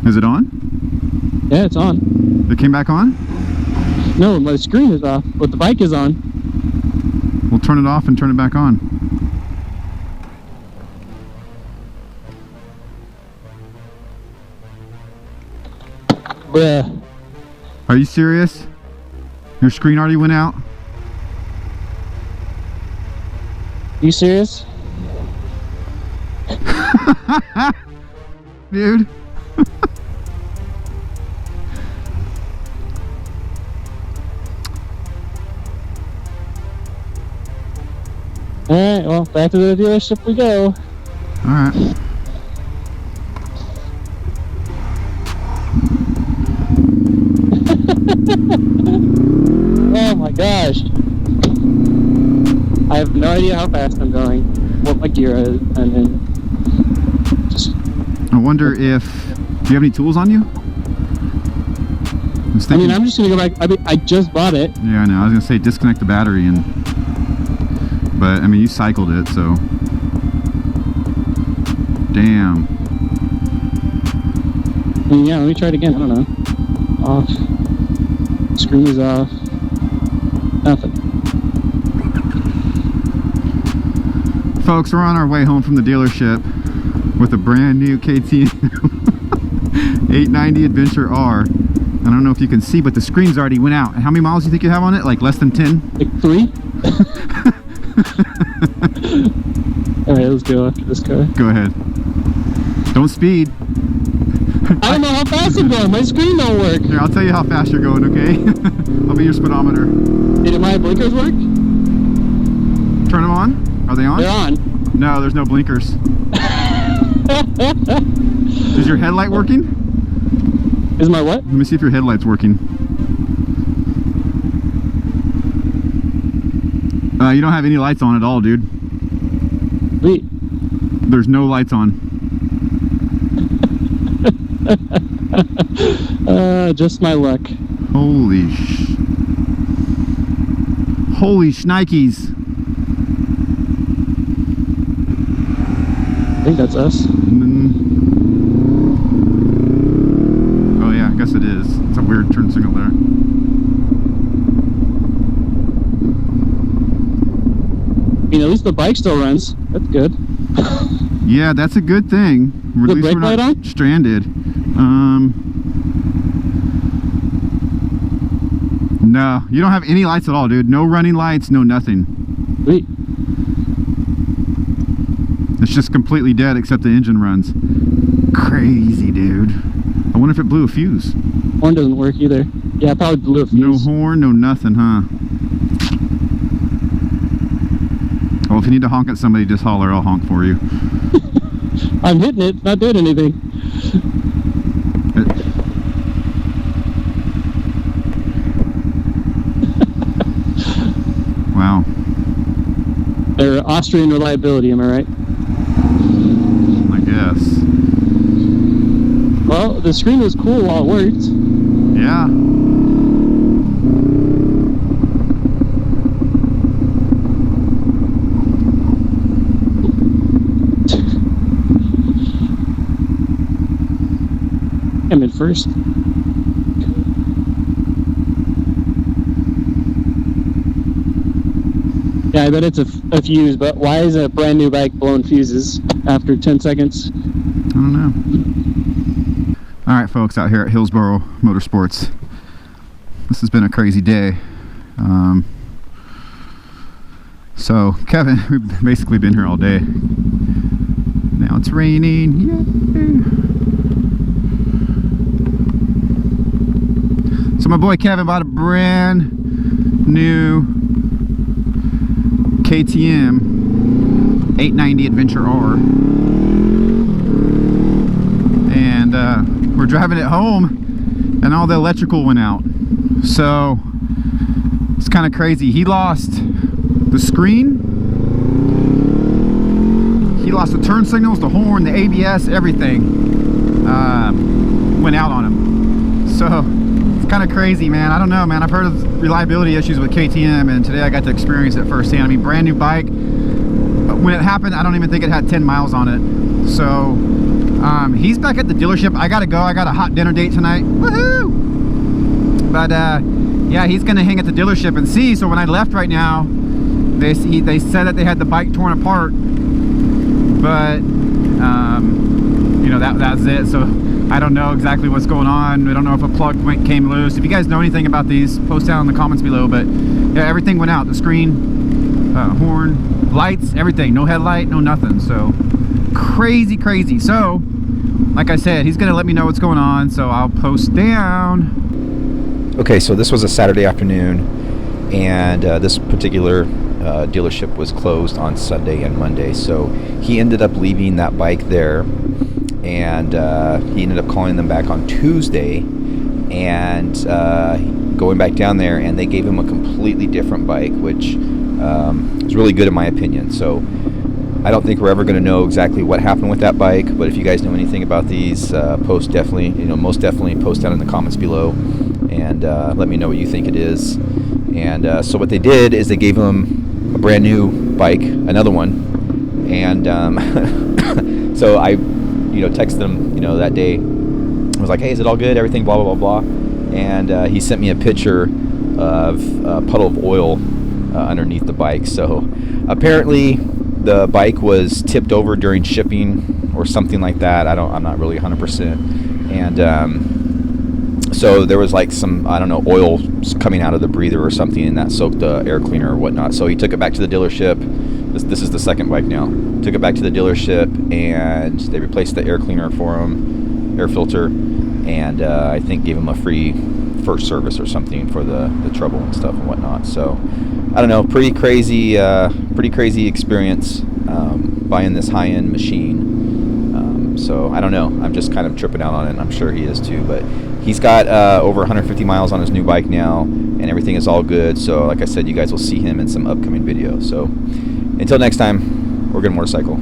Is it on? Yeah, it's on. It came back on? No, my screen is off, but the bike is on. We'll turn it off and turn it back on. Bruh. Are you serious? Your screen already went out? You serious? Dude. Alright, well, back to the dealership we go. Alright. Oh my gosh. I have no idea how fast I'm going, what my gear is, and then just... I wonder if... Do you have any tools on you? I mean, I'm just gonna go back. I mean, I just bought it. Yeah, I know. I was gonna say disconnect the battery and... But, I mean, you cycled it, so... Damn. I mean, yeah, let me try it again. I don't know. Off. Screen is off. Nothing. Folks, we're on our way home from the dealership with a brand new KTM 890 Adventure R. I don't know if you can see, but the screen's already went out. And how many miles do you think you have on it? Like less than 10? Like 3? Alright, let's go after this car. Go ahead. Don't speed. I don't know how fast I'm going. My screen don't work. Here, I'll tell you how fast you're going, okay? I'll be your speedometer. Did my blinkers work? Turn them on? Are they on? They're on. No, there's no blinkers. Is your headlight working? Is my what? Let me see if your headlight's working. You don't have any lights on at all, dude. Wait. There's no lights on. Just my luck. Holy shnikes. I think that's us. Oh yeah, I guess it is. It's a weird turn signal there. I mean, at least the bike still runs. That's good. Yeah, that's a good thing. At least brake we're light not on? stranded. No, you don't have any lights at all, dude. No running lights, no nothing. Sweet. It's just completely dead except the engine runs. Crazy, dude. I wonder if it blew a fuse. Horn doesn't work either. Yeah, probably blew a fuse. No horn, no nothing, huh? Well, if you need to honk at somebody, just holler. I'll honk for you. I'm hitting it, not doing anything. Wow. They're Austrian reliability, am I right? I guess. Well, the screen was cool while it worked. Yeah. I'm in first. Yeah, I bet it's a fuse, but why is a brand new bike blowing fuses after 10 seconds? I don't know. All right, folks, out here at Hillsboro Motorsports. This has been a crazy day. So, Kevin, we've basically been here all day. Now it's raining. Yay. So my boy Kevin bought a brand new KTM 890 Adventure R. And we're driving it home and all the electrical went out. So it's kind of crazy. He lost the screen, he lost the turn signals, the horn, the ABS, everything went out on him. So it's kind of crazy, man. I don't know, man. I've heard of reliability issues with KTM, and today I got to experience it firsthand. I mean, brand new bike, but when it happened, I don't even think it had 10 miles on it. So He's back at the dealership. I gotta go. I got a hot dinner date tonight. Woohoo! But yeah, he's gonna hang at the dealership and see. So when I left right now, they said that they had the bike torn apart, but you know, that's it. So I don't know exactly what's going on. I don't know if a plug came loose. If you guys know anything about these, post down in the comments below. But yeah, everything went out. The screen, horn, lights, everything. No headlight, no nothing. So crazy. So like I said, he's gonna let me know what's going on, so I'll post down. Okay, so this was a Saturday afternoon, and this particular dealership was closed on Sunday and Monday, so he ended up leaving that bike there, and he ended up calling them back on Tuesday and going back down there, and they gave him a completely different bike, which is really good in my opinion. So I don't think we're ever going to know exactly what happened with that bike, but if you guys know anything about these, most definitely post down in the comments below, and let me know what you think it is. And so what they did is they gave him a brand new bike, another one, and so I, texted him, that day. I was like, hey, is it all good? Everything, blah blah blah blah. And he sent me a picture of a puddle of oil underneath the bike. So apparently the bike was tipped over during shipping or something like that. I'm not really 100%. And so there was like some, I don't know, oil coming out of the breather or something, and that soaked the air cleaner or whatnot. So he took it back to the dealership. This is the second bike now. Took it back to the dealership, and they replaced the air cleaner for him, air filter, and I think gave him a free first service or something for the trouble and stuff and whatnot. So I don't know, pretty crazy experience buying this high-end machine. So I don't know, I'm just kind of tripping out on it, and I'm sure he is too. But he's got over 150 miles on his new bike now, and everything is all good. So like I said, you guys will see him in some upcoming videos. So until next time, we're gonna motorcycle.